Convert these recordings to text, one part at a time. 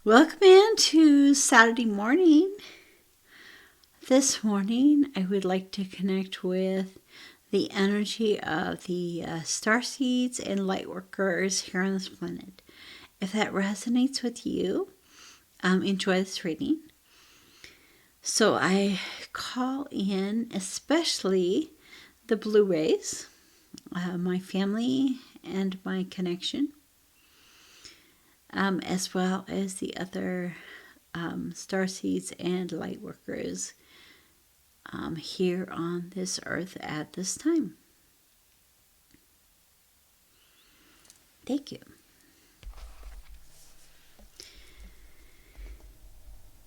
Welcome in to Saturday morning. This morning, I would like to connect with the energy of the starseeds and light workers here on this planet. If that resonates with you, enjoy this reading. So I call in especially the blue rays, my family and my connection, as well as the other starseeds and light workers here on this earth at this time. Thank you.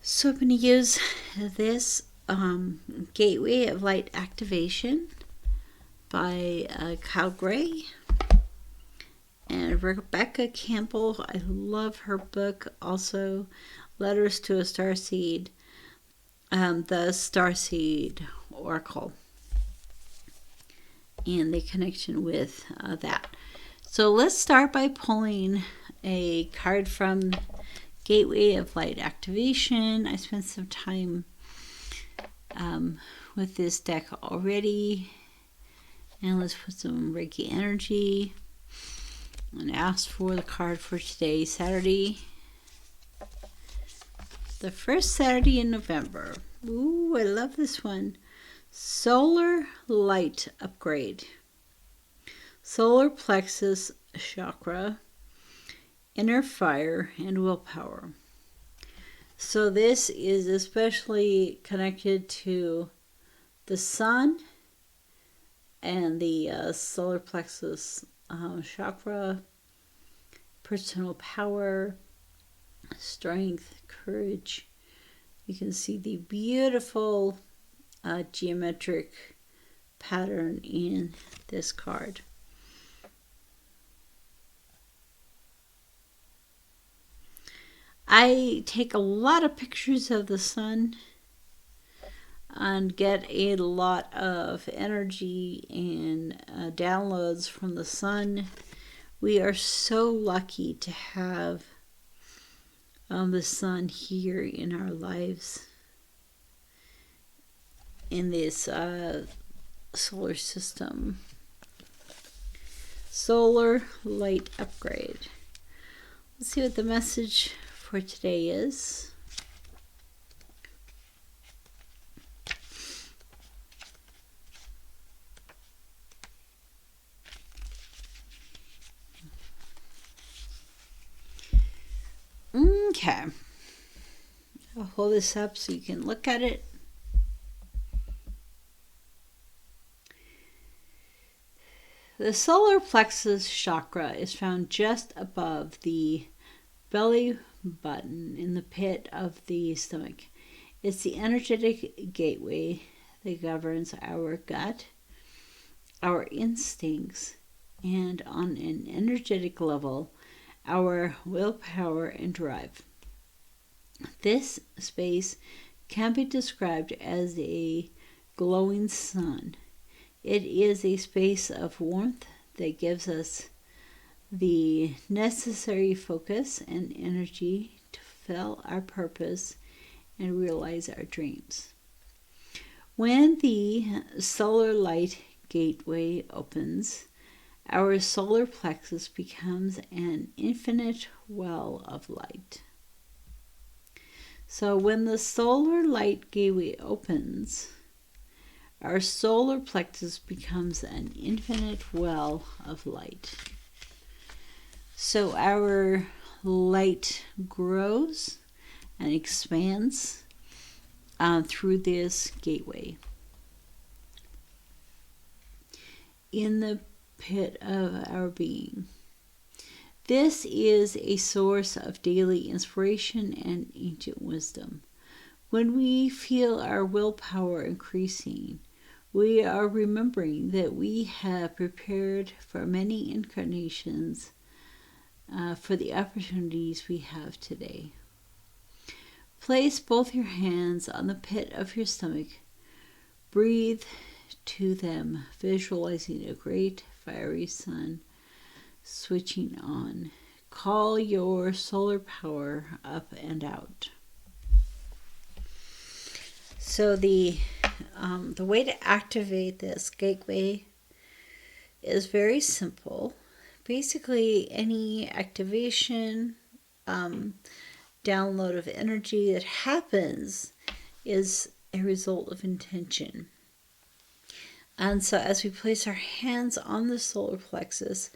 So I'm going to use this Gateway of Light Activation by Kyle Gray and Rebecca Campbell. I love her book. Also, Letters to a Starseed, the Starseed Oracle, and the connection with that. So let's start by pulling a card from Gateway of Light Activation. I spent some time with this deck already. And let's put some Reiki energy and ask for the card for today, Saturday. The first Saturday in November. Ooh, I love this one. Solar Light Upgrade. Solar Plexus Chakra. Inner Fire and Willpower. So this is especially connected to the sun and the solar plexus chakra, personal power, strength, courage. You can see the beautiful geometric pattern in this card. I take a lot of pictures of the sun and get a lot of energy and downloads from the sun. We are so lucky to have the sun here in our lives, in this solar system. Solar Light Upgrade. Let's see what the message for today is. Okay, I'll hold this up so you can look at it. The solar plexus chakra is found just above the belly button in the pit of the stomach. It's the energetic gateway that governs our gut, our instincts, and on an energetic level, our willpower and drive. This space can be described as a glowing sun. It is a space of warmth that gives us the necessary focus and energy to fulfill our purpose and realize our dreams. When the solar light gateway opens, our solar plexus becomes an infinite well of light. So when the solar light gateway opens, our solar plexus becomes an infinite well of light. So our light grows and expands through this gateway. In the pit of our being. This is a source of daily inspiration and ancient wisdom. When we feel our willpower increasing, we are remembering that we have prepared for many incarnations for the opportunities we have today. Place both your hands on the pit of your stomach. Breathe to them, visualizing a great fiery sun switching on, call your solar power up and out. So the way to activate this gateway is very simple. Basically, any activation, download of energy that happens is a result of intention. And so as we place our hands on the solar plexus,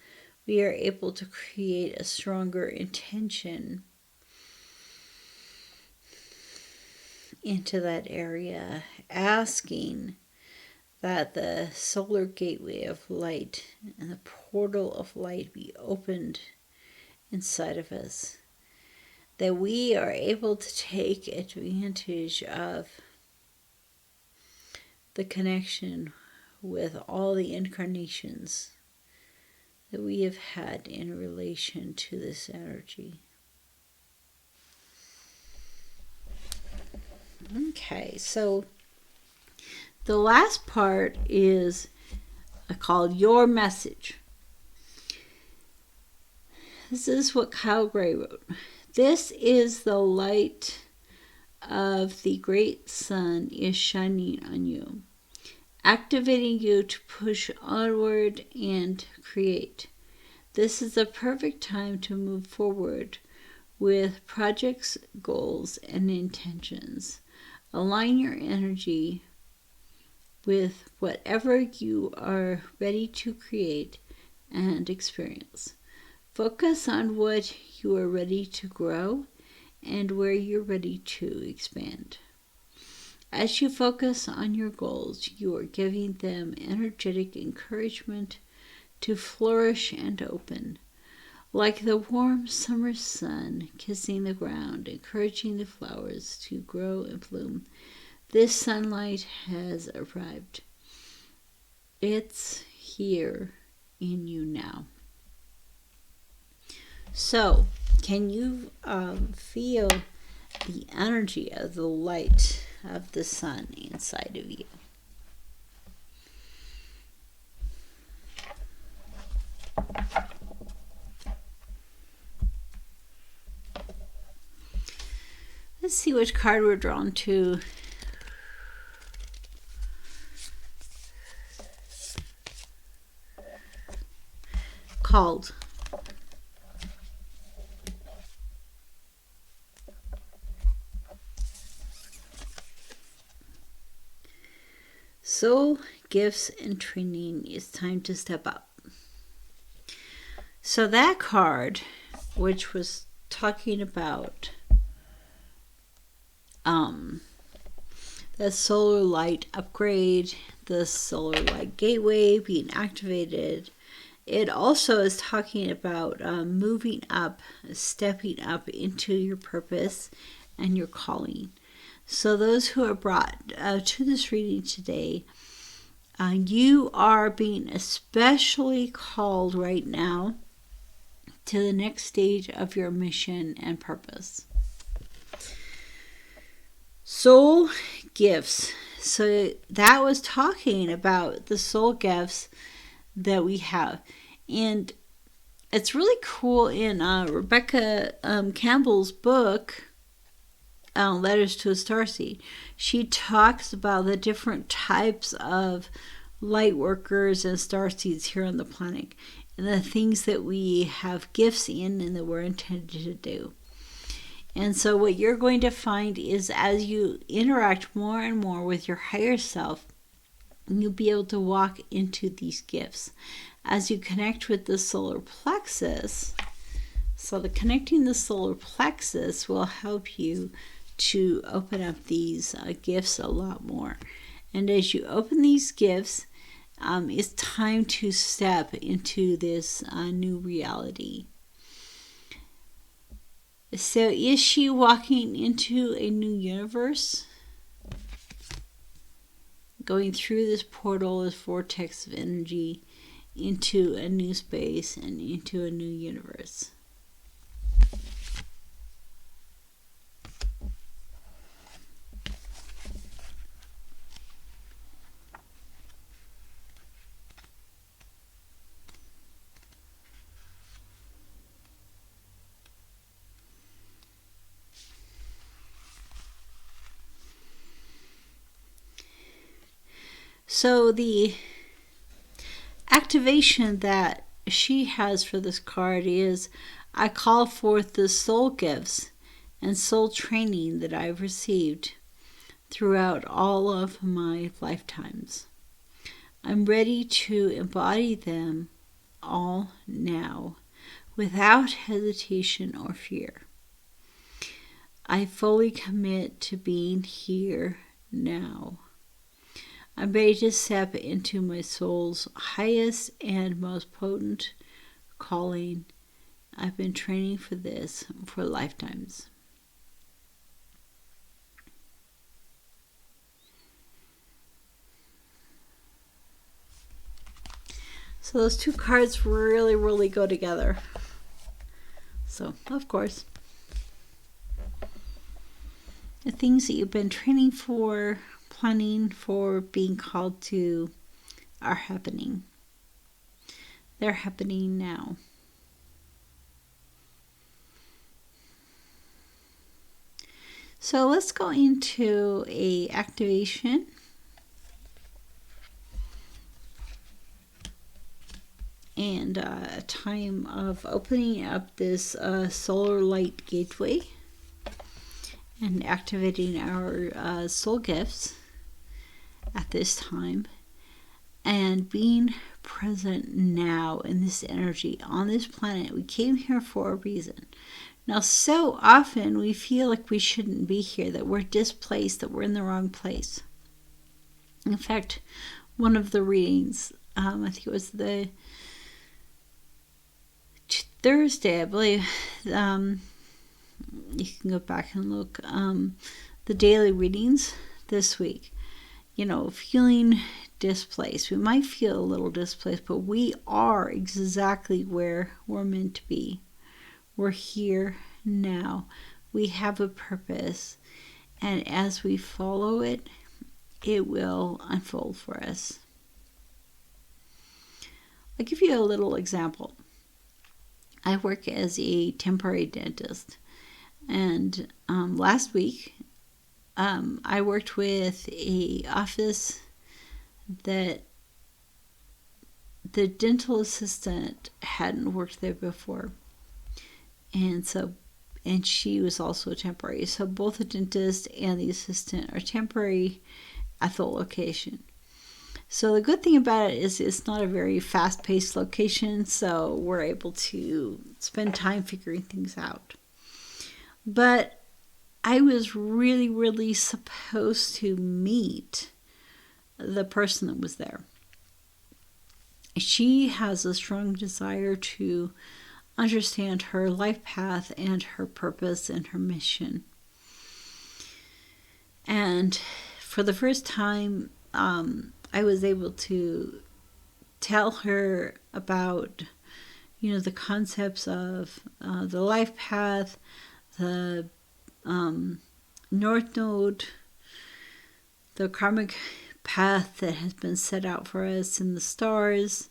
we are able to create a stronger intention into that area, asking that the solar gateway of light and the portal of light be opened inside of us, that we are able to take advantage of the connection with all the incarnations that we have had in relation to this energy. Okay, so the last part is called Your Message. This is what Kyle Gray wrote. This is the light of the great sun is shining on you, activating you to push onward and create. This is the perfect time to move forward with projects, goals, and intentions. Align your energy with whatever you are ready to create and experience. Focus on what you are ready to grow and where you're ready to expand. As you focus on your goals, you are giving them energetic encouragement to flourish and open. Like the warm summer sun kissing the ground, encouraging the flowers to grow and bloom, this sunlight has arrived. It's here in you now. So, can you feel the energy of the light of the sun inside of you? Let's see which card we're drawn to. Called. Soul, gifts, and training. It's time to step up. So that card, which was talking about the solar light upgrade, the solar light gateway being activated, it also is talking about moving up, stepping up into your purpose and your calling. So those who are brought to this reading today, you are being especially called right now to the next stage of your mission and purpose. Soul gifts. So that was talking about the soul gifts that we have. And it's really cool in Rebecca Campbell's book, Letters to a Starseed. She talks about the different types of light workers and starseeds here on the planet, and the things that we have gifts in and that we're intended to do. And so what you're going to find is as you interact more and more with your higher self, you'll be able to walk into these gifts. As you connect with the solar plexus, connecting the solar plexus will help you to open up these gifts a lot more. And as you open these gifts, it's time to step into this new reality. So is she walking into a new universe? Going through this portal, this vortex of energy, into a new space and into a new universe. So the activation that she has for this card is, I call forth the soul gifts and soul training that I've received throughout all of my lifetimes. I'm ready to embody them all now, without hesitation or fear. I fully commit to being here now. I'm ready to step into my soul's highest and most potent calling. I've been training for this for lifetimes. So those two cards really, really go together. So, of course, the things that you've been training for, planning for, being called to, are happening. They're happening now. So let's go into a activation. And a time of opening up this solar light gateway and activating our soul gifts at this time, and being present now in this energy on this planet. We came here for a reason. Now, so often we feel like we shouldn't be here, that we're displaced, that we're in the wrong place. In fact, one of the readings, I think it was the Thursday, I believe, you can go back and look, the daily readings this week, feeling displaced. We might feel a little displaced, but we are exactly where we're meant to be. We're here now. We have a purpose, and as we follow it, it will unfold for us. I'll give you a little example. I work as a temporary dentist, and last week I worked with a office that the dental assistant hadn't worked there before, and she was also temporary. So both the dentist and the assistant are temporary at the location. So the good thing about it is it's not a very fast-paced location, so we're able to spend time figuring things out. But I was really, really supposed to meet the person that was there. She has a strong desire to understand her life path and her purpose and her mission. And for the first time, I was able to tell her about, the concepts of the life path, the North Node, the karmic path that has been set out for us in the stars,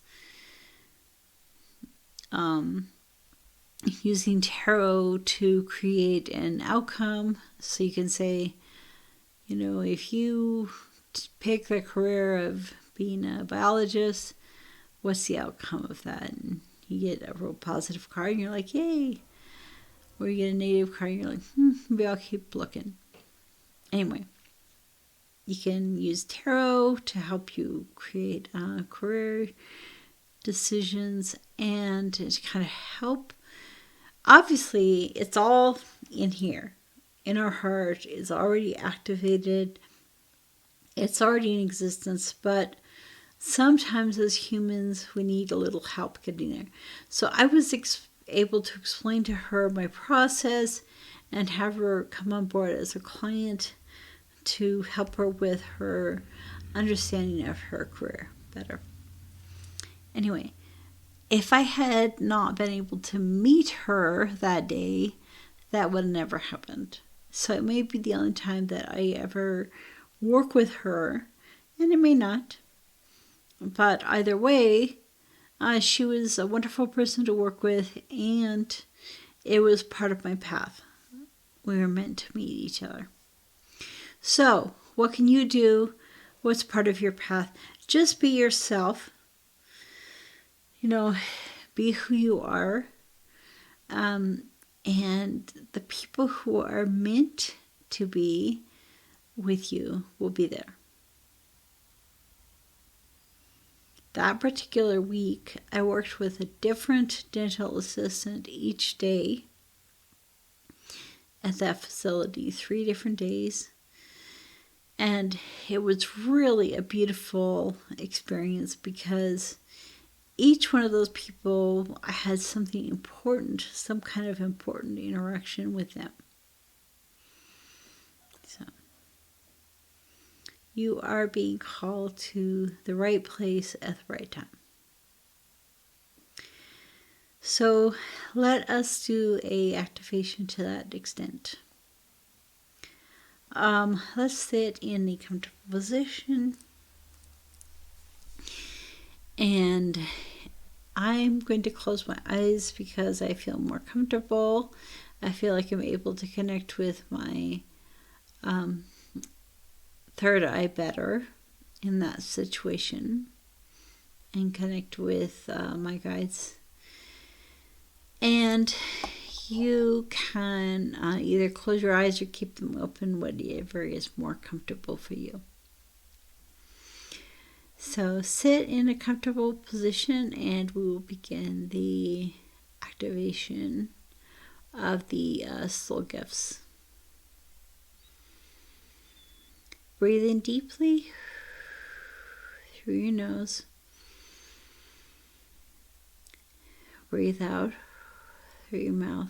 using tarot to create an outcome. So you can say, if you pick the career of being a biologist, what's the outcome of that? And you get a real positive card and you're like, yay. Or you get a negative card and you're like, maybe I'll keep looking. Anyway, you can use tarot to help you create career decisions and to kind of help. Obviously, it's all in here. In our heart, it's already activated. It's already in existence, but sometimes as humans, we need a little help getting there. So I was able to explain to her my process and have her come on board as a client to help her with her understanding of her career better. Anyway, if I had not been able to meet her that day, that would have never happened. So it may be the only time that I ever work with her, and it may not. But either way, she was a wonderful person to work with, and it was part of my path. We were meant to meet each other. So, what can you do? What's part of your path? just be yourself. Be who you are. And the people who are meant to be with you will be there. That particular week, I worked with a different dental assistant each day at that facility, 3 different days. And it was really a beautiful experience because each one of those people, I had something important, some kind of important interaction with them. So, you are being called to the right place at the right time. So, let us do a activation to that extent. Let's sit in a comfortable position. And I'm going to close my eyes because I feel more comfortable. I feel like I'm able to connect with my third eye better in that situation and connect with my guides. And you can either close your eyes or keep them open, whatever is more comfortable for you. So sit in a comfortable position and we will begin the activation of the soul gifts. Breathe in deeply through your nose. Breathe out through your mouth.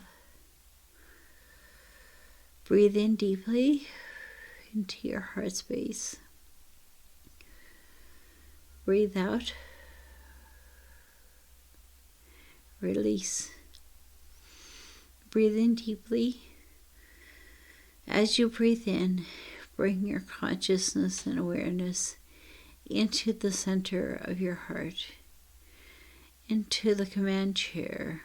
Breathe in deeply into your heart space. Breathe out. Release. Breathe in deeply. As you breathe in, bring your consciousness and awareness into the center of your heart, into the command chair.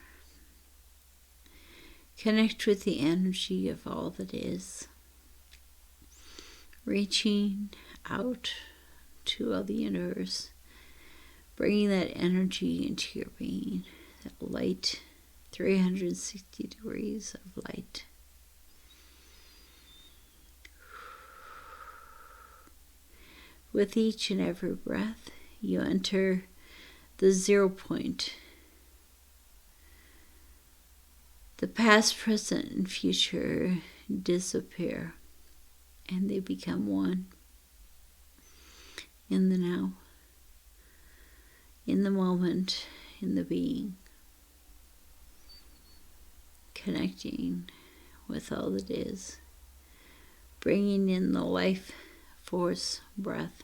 Connect with the energy of all that is, reaching out to all the universe, bringing that energy into your being, that light, 360 degrees of light. With each and every breath, you enter the 0 point. The past, present, and future disappear, and they become one. In the now, in the moment, in the being, connecting with all that is, bringing in the life force breath.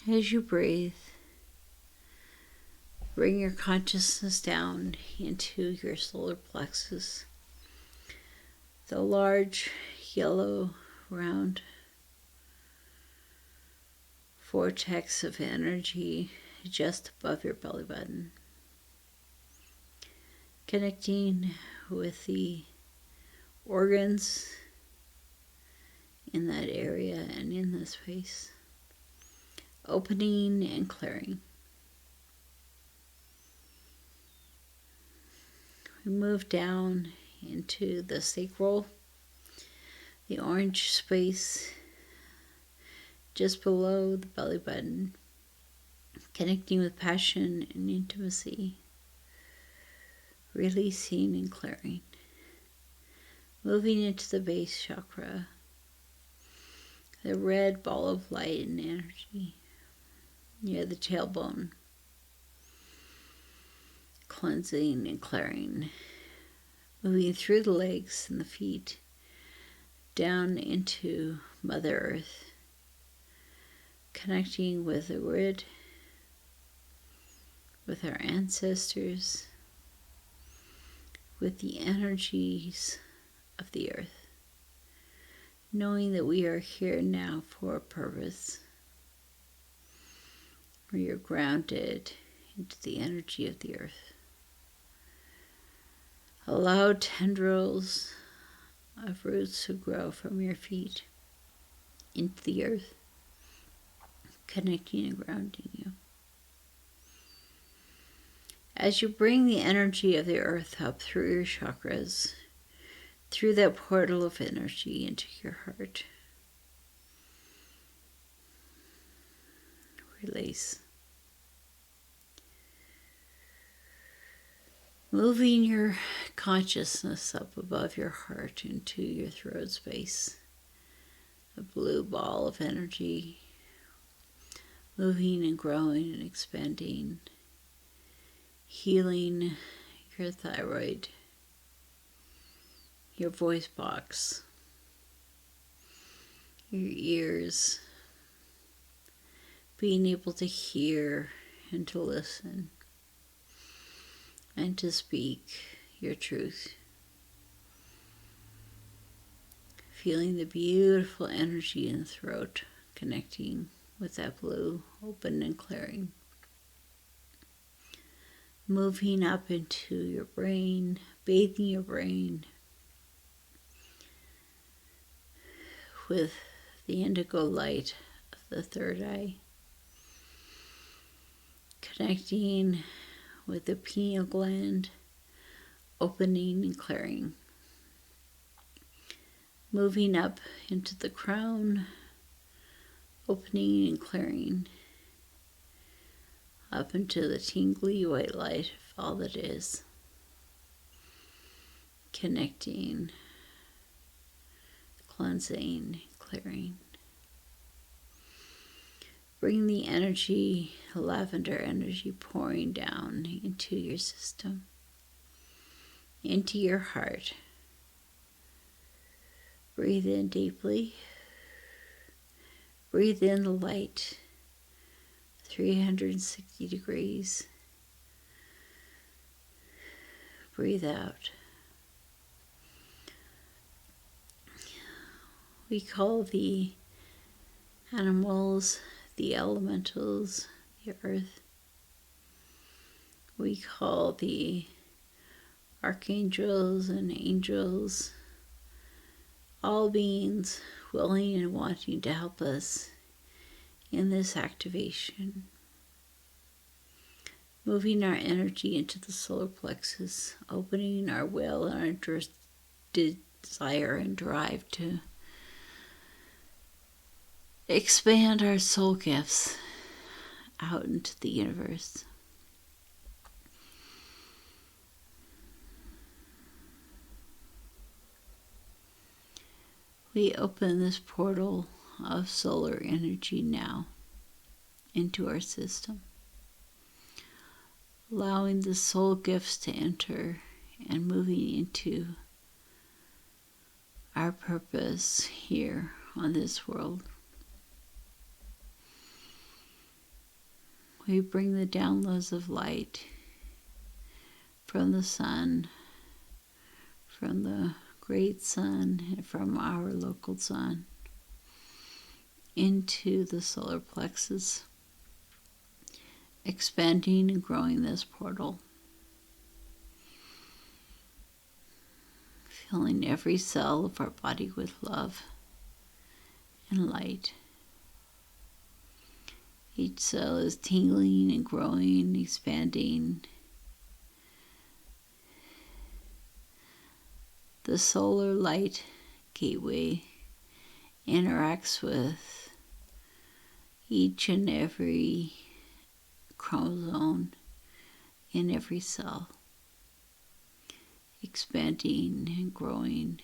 As you breathe, bring your consciousness down into your solar plexus, the large yellow round vortex of energy just above your belly button, connecting with the organs in that area and in this space, opening and clearing. We move down into the sacral, the orange space just below the belly button, connecting with passion and intimacy, releasing and clearing. Moving into the base chakra, the red ball of light and energy near the tailbone, cleansing and clearing, moving through the legs and the feet, down into Mother Earth, connecting with the grid, with our ancestors, with the energies of the earth, knowing that we are here now for a purpose. We are grounded into the energy of the earth. Allow tendrils of roots to grow from your feet, into the earth, connecting and grounding you. As you bring the energy of the earth up through your chakras, through that portal of energy into your heart, release. Moving your consciousness up above your heart into your throat space, a blue ball of energy, moving and growing and expanding, healing your thyroid, your voice box, your ears, being able to hear and to listen and to speak your truth. Feeling the beautiful energy in the throat, connecting with that blue, open and clearing. Moving up into your brain, bathing your brain with the indigo light of the third eye. Connecting with the pineal gland, opening and clearing. Moving up into the crown, opening and clearing. Up into the tingly white light of all that is. Connecting, cleansing, clearing. Bring the energy, lavender energy, pouring down into your system, into your heart. Breathe in deeply. Breathe in the light, 360 degrees. Breathe out. We call the animals, the elementals, the earth. We call the archangels and angels, all beings willing and wanting to help us in this activation. Moving our energy into the solar plexus, opening our will and our desire and drive to expand our soul gifts out into the universe. We open this portal of solar energy now into our system, allowing the soul gifts to enter and moving into our purpose here on this world. We bring the downloads of light from the sun, from the great sun, and from our local sun into the solar plexus, expanding and growing this portal, filling every cell of our body with love and light. Each cell is tingling and growing, expanding. The solar light gateway interacts with each and every chromosome in every cell, expanding and growing,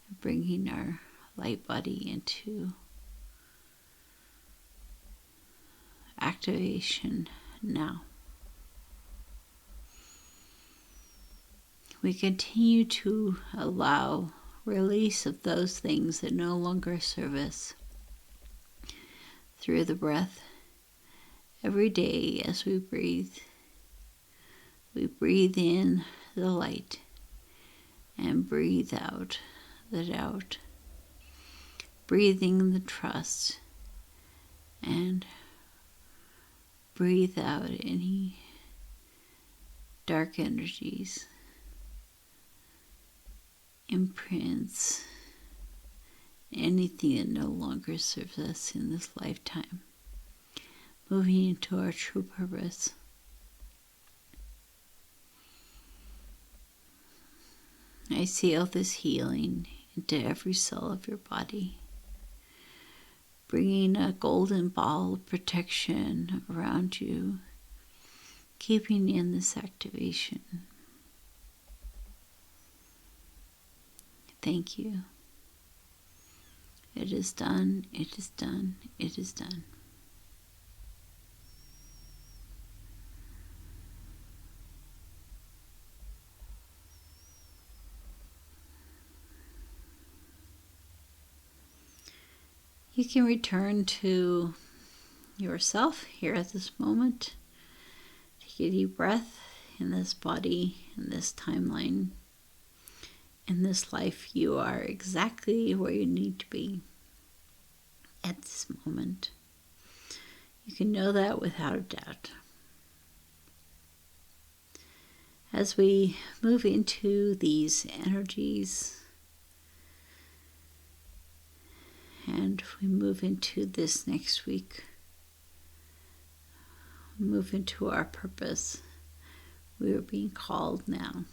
and bringing our light body into activation now. We continue to allow release of those things that no longer serve us through the breath. Every day as we breathe in the light and breathe out the doubt, breathing the trust, and breathe out any dark energies, imprints, anything that no longer serves us in this lifetime. Moving into our true purpose. I seal this healing into every cell of your body, bringing a golden ball of protection around you, keeping in this activation. Thank you. It is done, it is done, it is done. You can return to yourself here at this moment. Take a deep breath in this body, in this timeline. In this life, you are exactly where you need to be at this moment. You can know that without a doubt. As we move into these energies, and we move into this next week, we move into our purpose. We are being called now